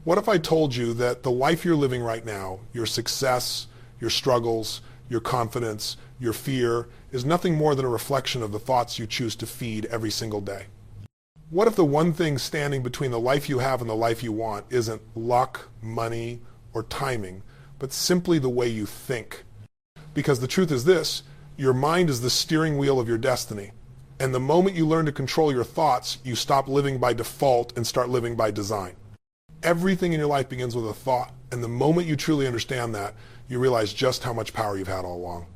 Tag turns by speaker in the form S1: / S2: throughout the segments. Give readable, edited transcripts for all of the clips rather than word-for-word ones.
S1: What if I told you that the life you're living right now, your success, your struggles, your confidence, your fear, is nothing more than a reflection of the thoughts you choose to feed every single day? What if the one thing standing between the life you have and the life you want isn't luck, money, or timing, but simply the way you think? Because the truth is this, your mind is the steering wheel of your destiny. And the moment you learn to control your thoughts, you stop living by default and start living by design. Everything in your life begins with a thought. And the moment you truly understand that, you realize just how much power you've had all along.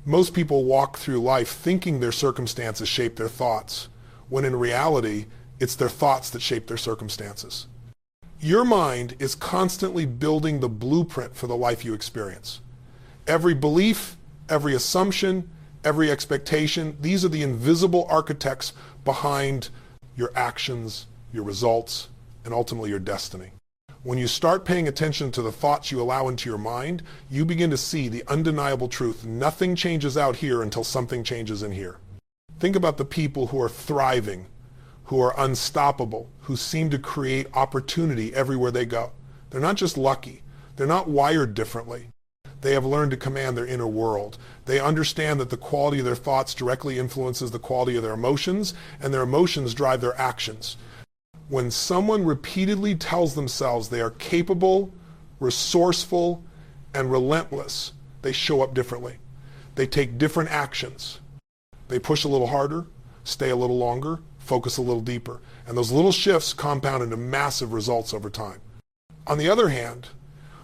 S1: Most people walk through life thinking their circumstances shape their thoughts, when in reality, it's their thoughts that shape their circumstances. Your mind is constantly building the blueprint for the life you experience. Every belief, every assumption, every expectation, these are the invisible architects behind your actions, your results, and ultimately your destiny. When you start paying attention to the thoughts you allow into your mind, you begin to see the undeniable truth. Nothing changes out here until something changes in here. Think about the people who are thriving, who are unstoppable, who seem to create opportunity everywhere they go. They're not just lucky. They're not wired differently. They have learned to command their inner world. They understand that the quality of their thoughts directly influences the quality of their emotions, and their emotions drive their actions. When someone repeatedly tells themselves they are capable, resourceful, and relentless, they show up differently. They take different actions. They push a little harder, stay a little longer, focus a little deeper. And those little shifts compound into massive results over time. On the other hand,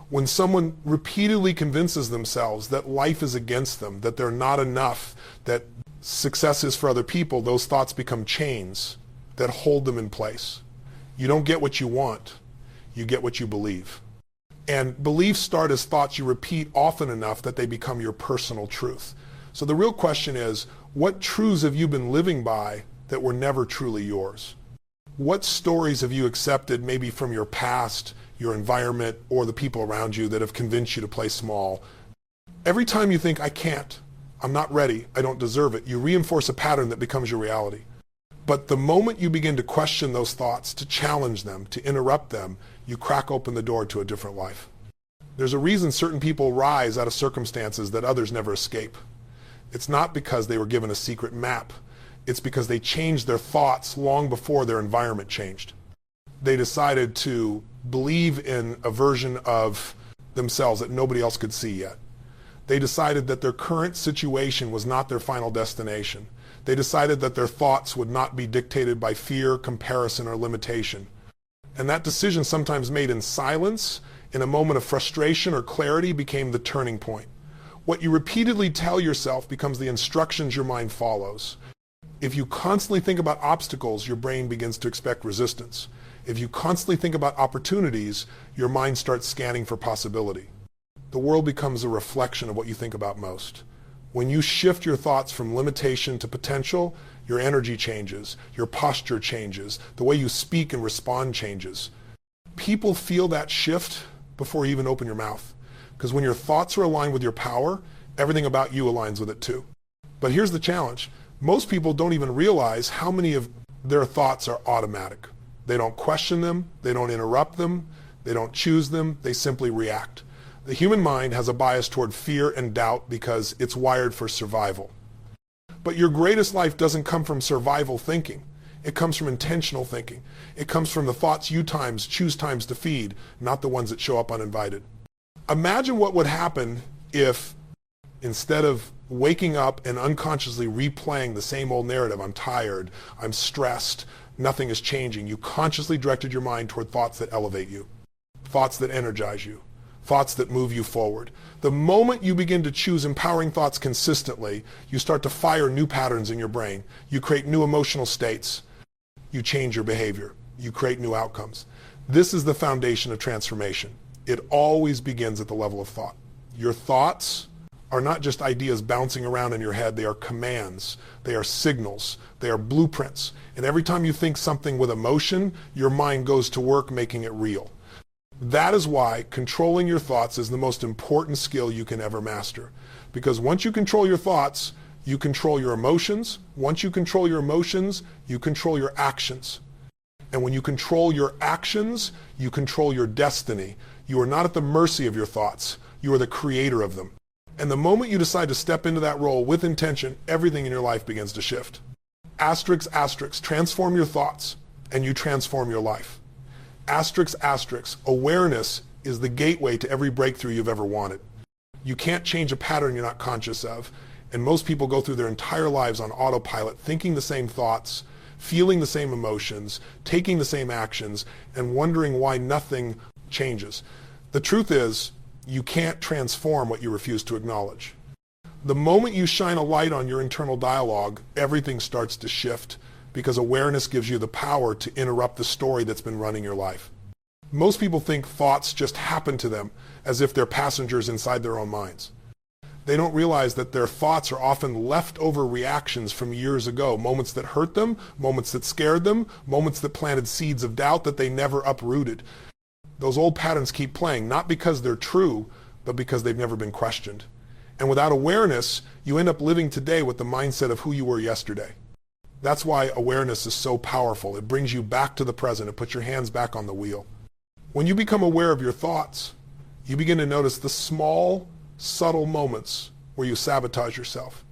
S1: when someone repeatedly convinces themselves that life is against them, that they're not enough, that success is for other people, those thoughts become chains that hold them in place. You don't get what you want, you get what you believe. And beliefs start as thoughts you repeat often enough that they become your personal truth. So the real question is, what truths have you been living by that were never truly yours? What stories have you accepted, maybe from your past, your environment, or the people around you, that have convinced you to play small? Every time you think, I can't, I'm not ready, I don't deserve it, you reinforce a pattern that becomes your reality. But the moment you begin to question those thoughts, to challenge them, to interrupt them, you crack open the door to a different life. There's a reason certain people rise out of circumstances that others never escape. It's not because they were given a secret map. It's because they changed their thoughts long before their environment changed. They decided to believe in a version of themselves that nobody else could see yet. They decided that their current situation was not their final destination. They decided that their thoughts would not be dictated by fear, comparison, or limitation. And that decision, sometimes made in silence, in a moment of frustration or clarity, became the turning point. What you repeatedly tell yourself becomes the instructions your mind follows. If you constantly think about obstacles, your brain begins to expect resistance. If you constantly think about opportunities, your mind starts scanning for possibility. The world becomes a reflection of what you think about most. When you shift your thoughts from limitation to potential, your energy changes, your posture changes, the way you speak and respond changes. People feel that shift before you even open your mouth. Because when your thoughts are aligned with your power, everything about you aligns with it too. But here's the challenge. Most people don't even realize how many of their thoughts are automatic. They don't question them, they don't interrupt them, they don't choose them, they simply react. The human mind has a bias toward fear and doubt because it's wired for survival. But your greatest life doesn't come from survival thinking. It comes from intentional thinking. It comes from the thoughts you choose times to feed, not the ones that show up uninvited. Imagine what would happen if, instead of waking up and unconsciously replaying the same old narrative, I'm tired, I'm stressed, nothing is changing, you consciously directed your mind toward thoughts that elevate you, thoughts that energize you, thoughts that move you forward. The moment you begin to choose empowering thoughts consistently, you start to fire new patterns in your brain. You create new emotional states. You change your behavior. You create new outcomes. This is the foundation of transformation. It always begins at the level of thought. Your thoughts are not just ideas bouncing around in your head. They are commands. They are signals. They are blueprints. And every time you think something with emotion, your mind goes to work making it real. That is why controlling your thoughts is the most important skill you can ever master. Because once you control your thoughts, you control your emotions. Once you control your emotions, you control your actions. And when you control your actions, you control your destiny. You are not at the mercy of your thoughts. You are the creator of them. And the moment you decide to step into that role with intention, everything in your life begins to shift. Asterisk, asterisk, transform your thoughts and you transform your life. Asterisk, asterisk, awareness is the gateway to every breakthrough you've ever wanted. You can't change a pattern you're not conscious of. And most people go through their entire lives on autopilot, thinking the same thoughts, feeling the same emotions, taking the same actions, and wondering why nothing changes. The truth is, you can't transform what you refuse to acknowledge. The moment you shine a light on your internal dialogue, everything starts to shift because awareness gives you the power to interrupt the story that's been running your life. Most people think thoughts just happen to them as if they're passengers inside their own minds. They don't realize that their thoughts are often leftover reactions from years ago, moments that hurt them, moments that scared them, moments that planted seeds of doubt that they never uprooted. Those old patterns keep playing, not because they're true, but because they've never been questioned. And without awareness, you end up living today with the mindset of who you were yesterday. That's why awareness is so powerful. It brings you back to the present. It puts your hands back on the wheel. When you become aware of your thoughts, you begin to notice the small, subtle moments where you sabotage yourself.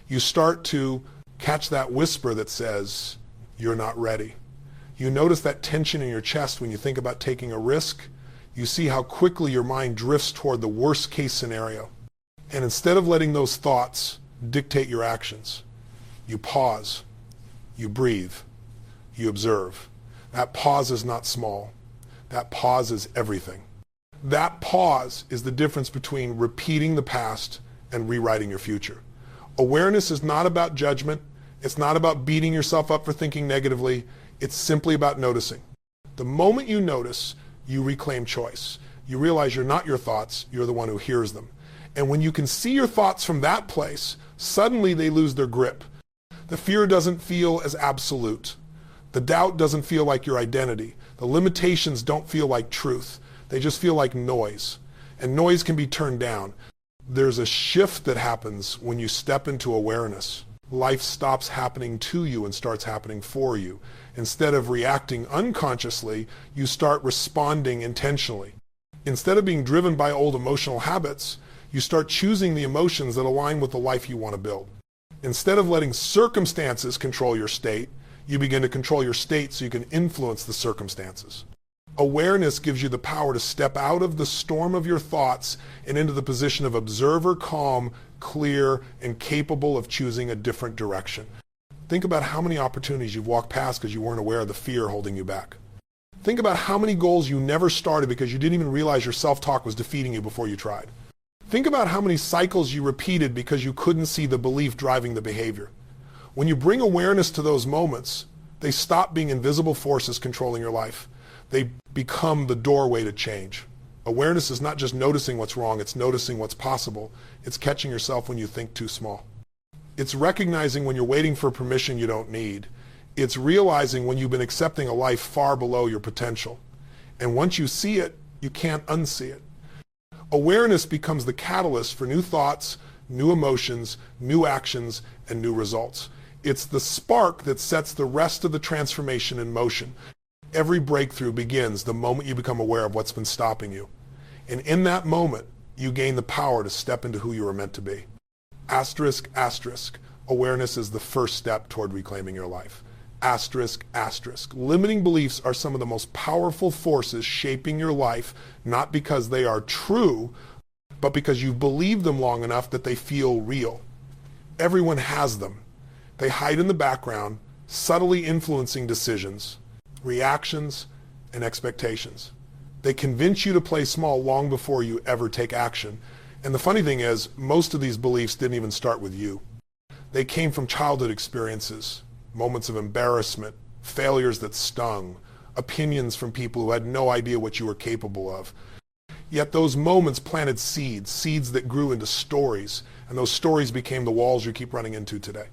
S1: You start to catch that whisper that says, you're not ready. You notice that tension in your chest when you think about taking a risk. You see how quickly your mind drifts toward the worst case scenario. And instead of letting those thoughts dictate your actions, you pause, you breathe, you observe. That pause is not small. That pause is everything. That pause is the difference between repeating the past and rewriting your future. Awareness is not about judgment. It's not about beating yourself up for thinking negatively. It's simply about noticing. The moment you notice, you reclaim choice. You realize you're not your thoughts, you're the one who hears them. And when you can see your thoughts from that place, suddenly they lose their grip. The fear doesn't feel as absolute. The doubt doesn't feel like your identity. The limitations don't feel like truth. They just feel like noise. And noise can be turned down. There's a shift that happens when you step into awareness. Life stops happening to you and starts happening for you. Instead of reacting unconsciously, you start responding intentionally. Instead of being driven by old emotional habits, you start choosing the emotions that align with the life you want to build. Instead of letting circumstances control your state, you begin to control your state so you can influence the circumstances. Awareness gives you the power to step out of the storm of your thoughts and into the position of observer, calm, clear, and capable of choosing a different direction. Think about how many opportunities you've walked past because you weren't aware of the fear holding you back. Think about how many goals you never started because you didn't even realize your self-talk was defeating you before you tried. Think about how many cycles you repeated because you couldn't see the belief driving the behavior. When you bring awareness to those moments, they stop being invisible forces controlling your life. They become the doorway to change. Awareness is not just noticing what's wrong, it's noticing what's possible. It's catching yourself when you think too small. It's recognizing when you're waiting for permission you don't need. It's realizing when you've been accepting a life far below your potential. And once you see it, you can't unsee it. Awareness becomes the catalyst for new thoughts, new emotions, new actions, and new results. It's the spark that sets the rest of the transformation in motion. Every breakthrough begins the moment you become aware of what's been stopping you. And in that moment, you gain the power to step into who you were meant to be. Asterisk, asterisk, awareness is the first step toward reclaiming your life. Asterisk, asterisk. Limiting beliefs are some of the most powerful forces shaping your life, not because they are true, but because you've believed them long enough that they feel real. Everyone has them. They hide in the background, subtly influencing decisions, reactions, and expectations. They convince you to play small long before you ever take action. And the funny thing is, most of these beliefs didn't even start with you. They came from childhood experiences, moments of embarrassment, failures that stung, opinions from people who had no idea what you were capable of. Yet those moments planted seeds, seeds that grew into stories, and those stories became the walls you keep running into today.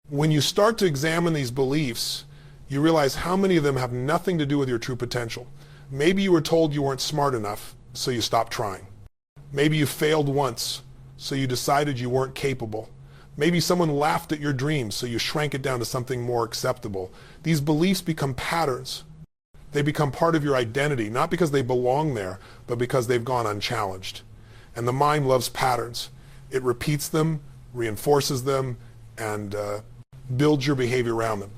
S1: When you start to examine these beliefs, you realize how many of them have nothing to do with your true potential. Maybe you were told you weren't smart enough, so you stopped trying. Maybe you failed once, so you decided you weren't capable. Maybe someone laughed at your dreams, so you shrank it down to something more acceptable. These beliefs become patterns, They become part of your identity, not because they belong there, but because they've gone unchallenged. And the mind loves patterns. It repeats them, reinforces them, and builds your behavior around them.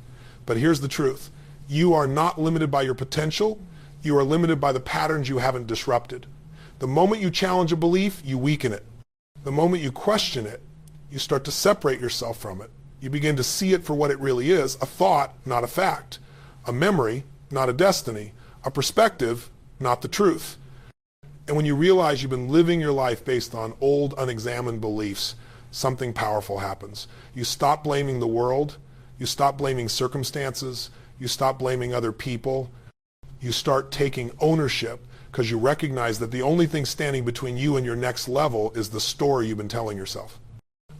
S1: But here's the truth. You are not limited by your potential. You are limited by the patterns you haven't disrupted. The moment you challenge a belief, you weaken it. The moment you question it, you start to separate yourself from it. You begin to see it for what it really is, a thought, not a fact, a memory, not a destiny, a perspective, not the truth. And when you realize you've been living your life based on old, unexamined beliefs, something powerful happens. You stop blaming the world. You stop blaming circumstances. You stop blaming other people. You start taking ownership because you recognize that the only thing standing between you and your next level is the story you've been telling yourself.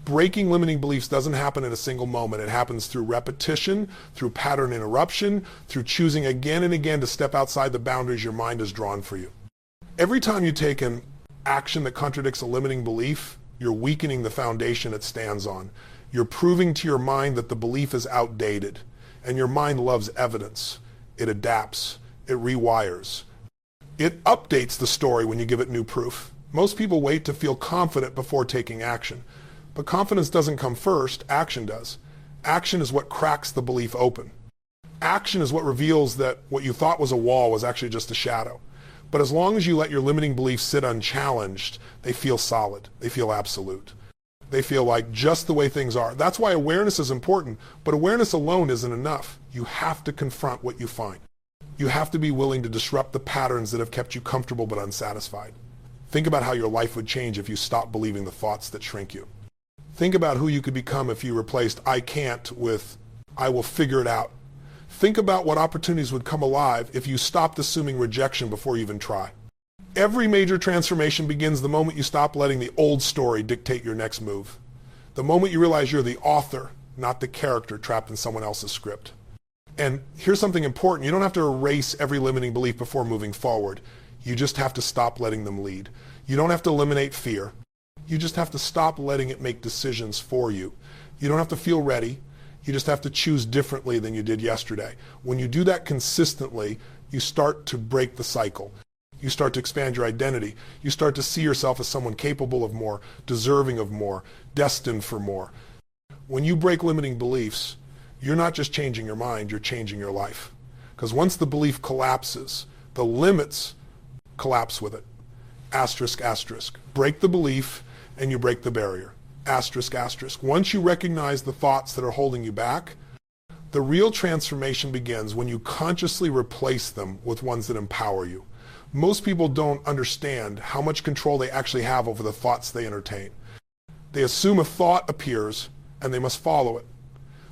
S1: Breaking limiting beliefs doesn't happen in a single moment. It happens through repetition, through pattern interruption, through choosing again and again to step outside the boundaries your mind has drawn for you. Every time you take an action that contradicts a limiting belief, you're weakening the foundation it stands on. You're proving to your mind that the belief is outdated. And your mind loves evidence. It adapts. It rewires. It updates the story when you give it new proof. Most people wait to feel confident before taking action. But confidence doesn't come first, action does. Action is what cracks the belief open. Action is what reveals that what you thought was a wall was actually just a shadow. But as long as you let your limiting beliefs sit unchallenged, they feel solid. They feel absolute. They feel like just the way things are. That's why awareness is important, but awareness alone isn't enough. You have to confront what you find. You have to be willing to disrupt the patterns that have kept you comfortable but unsatisfied. Think about how your life would change if you stopped believing the thoughts that shrink you. Think about who you could become if you replaced "I can't" with "I will figure it out." Think about what opportunities would come alive if you stopped assuming rejection before you even try. Every major transformation begins the moment you stop letting the old story dictate your next move. The moment you realize you're the author, not the character trapped in someone else's script. And here's something important. You don't have to erase every limiting belief before moving forward. You just have to stop letting them lead. You don't have to eliminate fear. You just have to stop letting it make decisions for you. You don't have to feel ready. You just have to choose differently than you did yesterday. When you do that consistently, you start to break the cycle. You start to expand your identity. You start to see yourself as someone capable of more, deserving of more, destined for more. When you break limiting beliefs, you're not just changing your mind, you're changing your life. Because once the belief collapses, the limits collapse with it. Asterisk, asterisk. Break the belief and you break the barrier. Asterisk, asterisk. Once you recognize the thoughts that are holding you back, the real transformation begins when you consciously replace them with ones that empower you. Most people don't understand how much control they actually have over the thoughts they entertain. They assume a thought appears and they must follow it.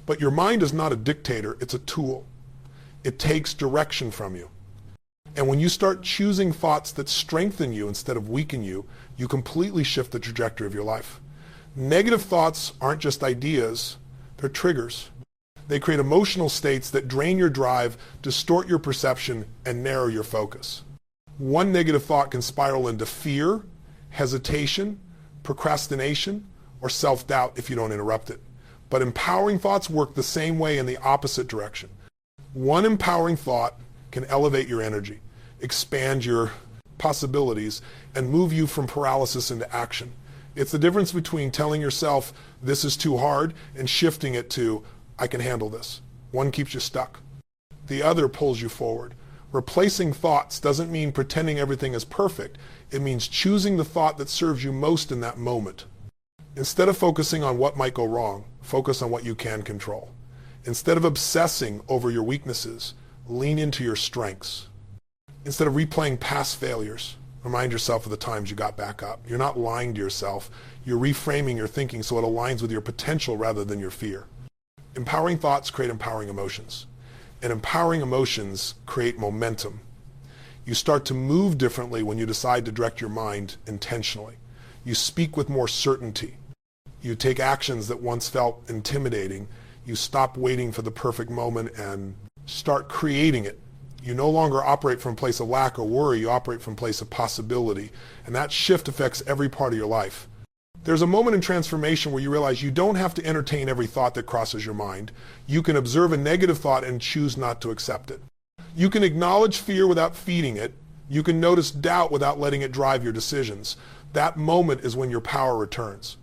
S1: But your mind is not a dictator, it's a tool. It takes direction from you. And when you start choosing thoughts that strengthen you instead of weaken you, you completely shift the trajectory of your life. Negative thoughts aren't just ideas, they're triggers. They create emotional states that drain your drive, distort your perception, and narrow your focus. One negative thought can spiral into fear, hesitation, procrastination, or self-doubt if you don't interrupt it. But empowering thoughts work the same way in the opposite direction. One empowering thought can elevate your energy, expand your possibilities, and move you from paralysis into action. It's the difference between telling yourself, "This is too hard," and shifting it to, "I can handle this." One keeps you stuck. The other pulls you forward. Replacing thoughts doesn't mean pretending everything is perfect. It means choosing the thought that serves you most in that moment. Instead of focusing on what might go wrong, focus on what you can control. Instead of obsessing over your weaknesses, lean into your strengths. Instead of replaying past failures, remind yourself of the times you got back up. You're not lying to yourself. You're reframing your thinking so it aligns with your potential rather than your fear. Empowering thoughts create empowering emotions. And empowering emotions create momentum. You start to move differently when you decide to direct your mind intentionally. You speak with more certainty. You take actions that once felt intimidating. You stop waiting for the perfect moment and start creating it. You no longer operate from a place of lack or worry. You operate from a place of possibility. And that shift affects every part of your life. There's a moment in transformation where you realize you don't have to entertain every thought that crosses your mind. You can observe a negative thought and choose not to accept it. You can acknowledge fear without feeding it. You can notice doubt without letting it drive your decisions. That moment is when your power returns.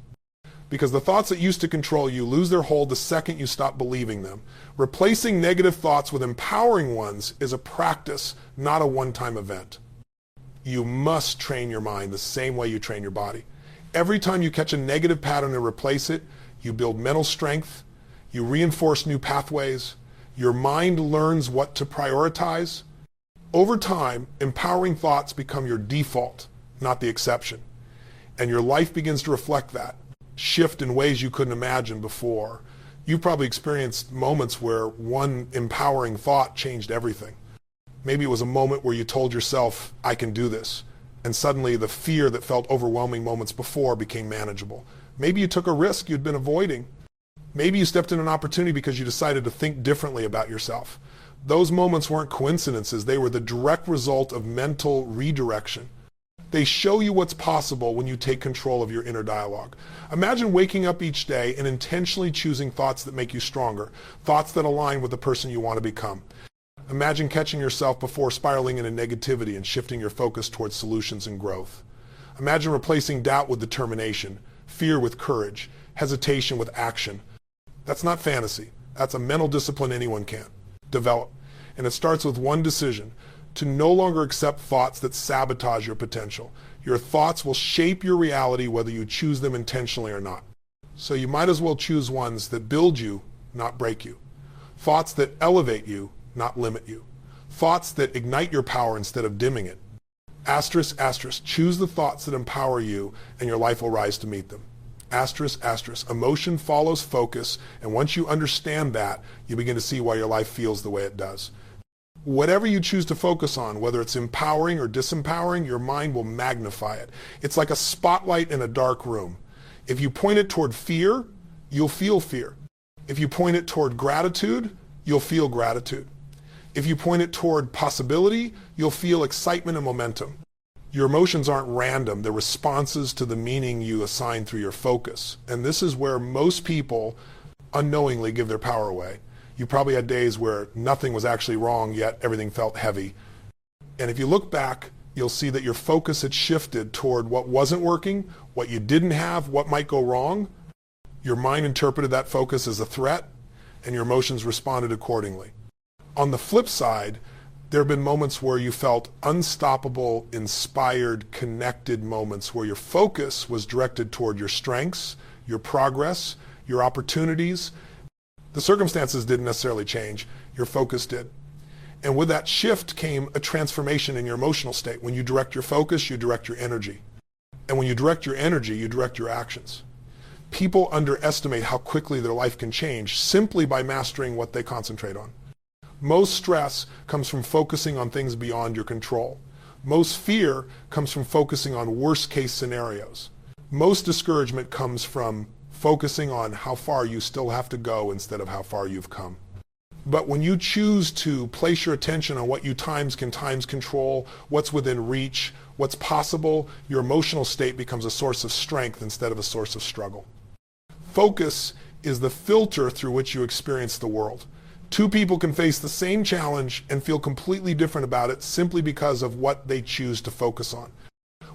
S1: Because the thoughts that used to control you lose their hold the second you stop believing them. Replacing negative thoughts with empowering ones is a practice, not a one-time event. You must train your mind the same way you train your body. Every time you catch a negative pattern and replace it, you build mental strength, you reinforce new pathways, your mind learns what to prioritize. Over time, empowering thoughts become your default, not the exception. And your life begins to reflect that. Shift in ways you couldn't imagine before. You've probably experienced moments where one empowering thought changed everything. Maybe it was a moment where you told yourself, I can do this. And suddenly the fear that felt overwhelming moments before became manageable. Maybe you took a risk you'd been avoiding. Maybe you stepped in an opportunity because you decided to think differently about yourself. Those moments weren't coincidences. They were the direct result of mental redirection. They show you what's possible when you take control of your inner dialogue. Imagine waking up each day and intentionally choosing thoughts that make you stronger, thoughts that align with the person you want to become. Imagine catching yourself before spiraling into negativity and shifting your focus towards solutions and growth. Imagine replacing doubt with determination, fear with courage, hesitation with action. That's not fantasy. That's a mental discipline anyone can develop. And it starts with one decision: to no longer accept thoughts that sabotage your potential. Your thoughts will shape your reality whether you choose them intentionally or not. So you might as well choose ones that build you, not break you. Thoughts that elevate you, not limit you. Thoughts that ignite your power instead of dimming it. Asterisk, asterisk, choose the thoughts that empower you and your life will rise to meet them. Asterisk, asterisk, emotion follows focus, and once you understand that, you begin to see why your life feels the way it does. Whatever you choose to focus on, whether it's empowering or disempowering, your mind will magnify it. It's like a spotlight in a dark room. If you point it toward fear, you'll feel fear. If you point it toward gratitude, you'll feel gratitude. If you point it toward possibility, you'll feel excitement and momentum. Your emotions aren't random. They're responses to the meaning you assign through your focus. And this is where most people unknowingly give their power away. You probably had days where nothing was actually wrong, yet everything felt heavy. And if you look back, you'll see that your focus had shifted toward what wasn't working, what you didn't have, what might go wrong. Your mind interpreted that focus as a threat, and your emotions responded accordingly. On the flip side, there have been moments where you felt unstoppable, inspired, connected moments where your focus was directed toward your strengths, your progress, your opportunities. The circumstances didn't necessarily change, your focus did. And with that shift came a transformation in your emotional state. When you direct your focus, you direct your energy. And when you direct your energy, you direct your actions. People underestimate how quickly their life can change simply by mastering what they concentrate on. Most stress comes from focusing on things beyond your control. Most fear comes from focusing on worst-case scenarios. Most discouragement comes from focusing on how far you still have to go instead of how far you've come. But when you choose to place your attention on what you can control, what's within reach, what's possible, your emotional state becomes a source of strength instead of a source of struggle. Focus is the filter through which you experience the world. Two people can face the same challenge and feel completely different about it simply because of what they choose to focus on.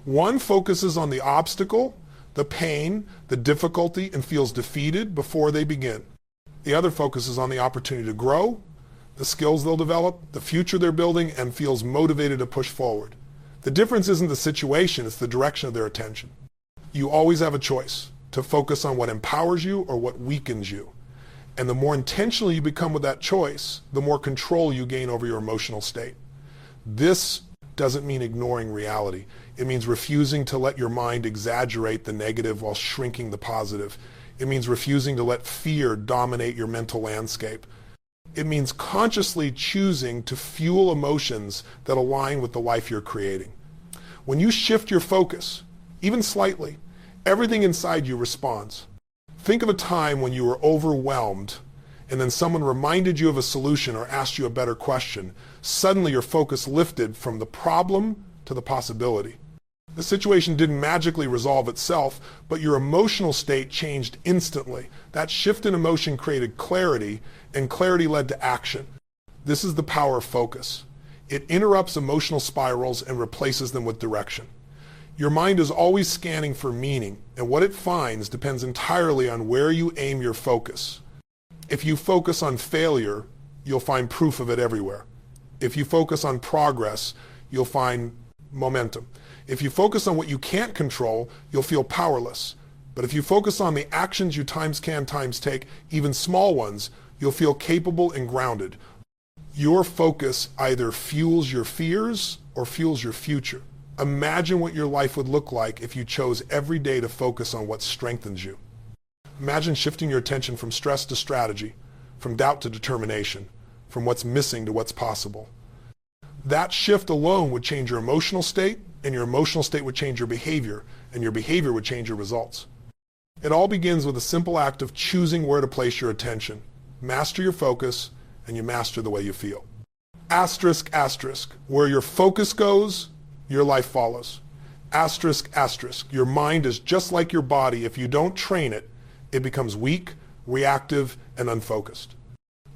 S1: One focuses on the obstacle, the pain, the difficulty, and feels defeated before they begin. The other focuses on the opportunity to grow, the skills they'll develop, the future they're building, and feels motivated to push forward. The difference isn't the situation, it's the direction of their attention. You always have a choice to focus on what empowers you or what weakens you. And the more intentional you become with that choice, the more control you gain over your emotional state. This doesn't mean ignoring reality. It means refusing to let your mind exaggerate the negative while shrinking the positive. It means refusing to let fear dominate your mental landscape. It means consciously choosing to fuel emotions that align with the life you're creating. When you shift your focus, even slightly, everything inside you responds. Think of a time when you were overwhelmed and then someone reminded you of a solution or asked you a better question. Suddenly your focus lifted from the problem to the possibility. The situation didn't magically resolve itself, but your emotional state changed instantly. That shift in emotion created clarity, and clarity led to action. This is the power of focus. It interrupts emotional spirals and replaces them with direction. Your mind is always scanning for meaning, and what it finds depends entirely on where you aim your focus. If you focus on failure, you'll find proof of it everywhere. If you focus on progress, you'll find momentum. If you focus on what you can't control, you'll feel powerless. But if you focus on the actions you times can times take, even small ones, you'll feel capable and grounded. Your focus either fuels your fears or fuels your future. Imagine what your life would look like if you chose every day to focus on what strengthens you. Imagine shifting your attention from stress to strategy, from doubt to determination, from what's missing to what's possible. That shift alone would change your emotional state, and your emotional state would change your behavior, and your behavior would change your results. It all begins with a simple act of choosing where to place your attention. Master your focus, and you master the way you feel. Asterisk, asterisk. Where your focus goes, your life follows. Asterisk, asterisk. Your mind is just like your body. If you don't train it, it becomes weak, reactive, and unfocused.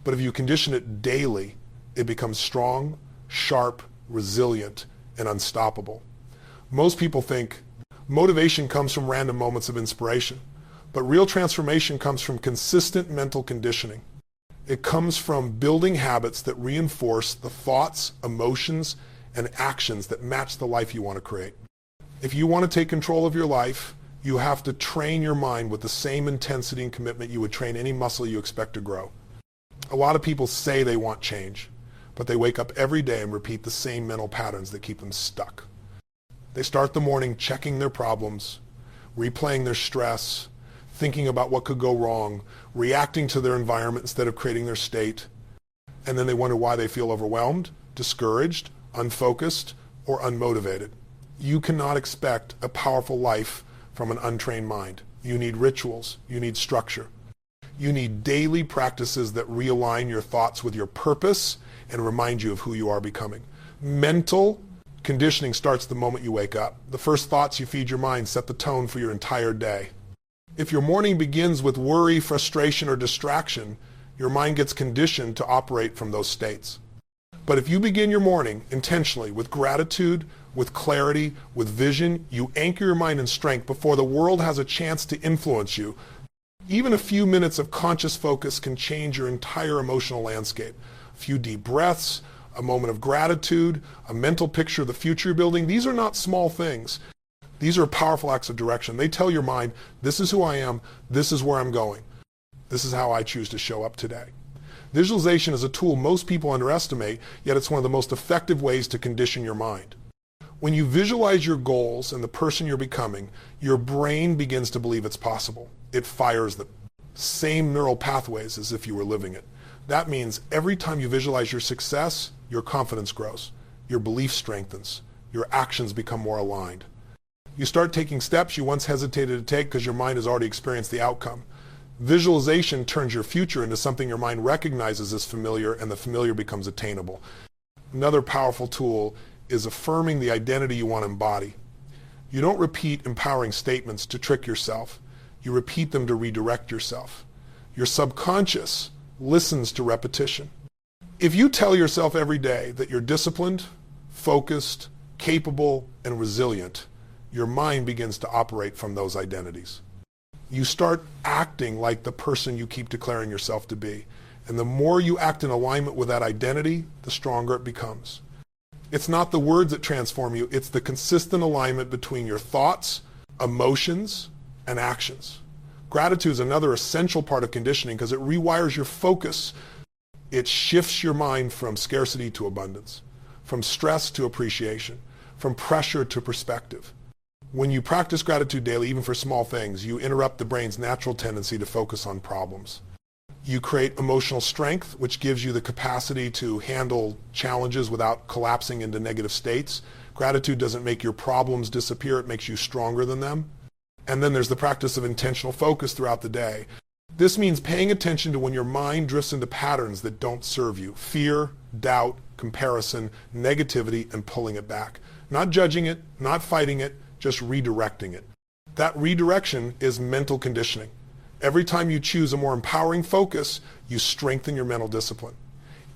S1: But if you condition it daily, it becomes strong, sharp, resilient, and unstoppable. Most people think motivation comes from random moments of inspiration, but real transformation comes from consistent mental conditioning. It comes from building habits that reinforce the thoughts, emotions, and actions that match the life you want to create. If you want to take control of your life, you have to train your mind with the same intensity and commitment you would train any muscle you expect to grow. A lot of people say they want change, but they wake up every day and repeat the same mental patterns that keep them stuck. They start the morning checking their problems, replaying their stress, thinking about what could go wrong, reacting to their environment instead of creating their state, and then they wonder why they feel overwhelmed, discouraged, unfocused, or unmotivated. You cannot expect a powerful life from an untrained mind. You need rituals, you need structure. You need daily practices that realign your thoughts with your purpose and remind you of who you are becoming. Mental conditioning starts the moment you wake up. The first thoughts you feed your mind set the tone for your entire day. If your morning begins with worry, frustration, or distraction, your mind gets conditioned to operate from those states. But if you begin your morning intentionally with gratitude, with clarity, with vision, you anchor your mind in strength before the world has a chance to influence you. Even a few minutes of conscious focus can change your entire emotional landscape. A few deep breaths, a moment of gratitude, a mental picture of the future you're building. These are not small things. These are powerful acts of direction. They tell your mind, this is who I am, this is where I'm going. This is how I choose to show up today. Visualization is a tool most people underestimate, yet it's one of the most effective ways to condition your mind. When you visualize your goals and the person you're becoming, your brain begins to believe it's possible. It fires the same neural pathways as if you were living it. That means every time you visualize your success, your confidence grows, your belief strengthens, your actions become more aligned. You start taking steps you once hesitated to take because your mind has already experienced the outcome. Visualization turns your future into something your mind recognizes as familiar, and the familiar becomes attainable. Another powerful tool is affirming the identity you want to embody. You don't repeat empowering statements to trick yourself. You repeat them to redirect yourself. Your subconscious listens to repetition. If you tell yourself every day that you're disciplined, focused, capable, and resilient, your mind begins to operate from those identities. You start acting like the person you keep declaring yourself to be. And the more you act in alignment with that identity, the stronger it becomes. It's not the words that transform you, it's the consistent alignment between your thoughts, emotions, and actions. Gratitude is another essential part of conditioning because it rewires your focus. It shifts your mind from scarcity to abundance, from stress to appreciation, from pressure to perspective. When you practice gratitude daily, even for small things, you interrupt the brain's natural tendency to focus on problems. You create emotional strength, which gives you the capacity to handle challenges without collapsing into negative states. Gratitude doesn't make your problems disappear, it makes you stronger than them. And then there's the practice of intentional focus throughout the day. This means paying attention to when your mind drifts into patterns that don't serve you. Fear, doubt, comparison, negativity, and pulling it back. Not judging it, not fighting it, just redirecting it. That redirection is mental conditioning. Every time you choose a more empowering focus, you strengthen your mental discipline.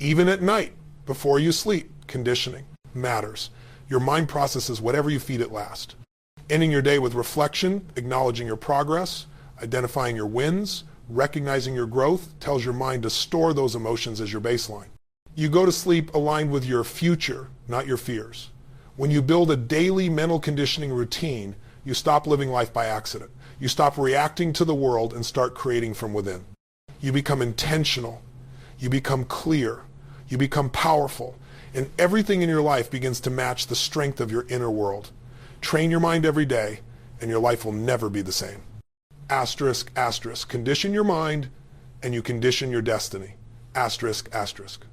S1: Even at night, before you sleep, conditioning matters. Your mind processes whatever you feed it last. Ending your day with reflection, acknowledging your progress, identifying your wins, recognizing your growth tells your mind to store those emotions as your baseline. You go to sleep aligned with your future, not your fears. When you build a daily mental conditioning routine, you stop living life by accident. You stop reacting to the world and start creating from within. You become intentional. You become clear. You become powerful. And everything in your life begins to match the strength of your inner world. Train your mind every day, and your life will never be the same. Asterisk, asterisk. Condition your mind, and you condition your destiny. Asterisk, asterisk.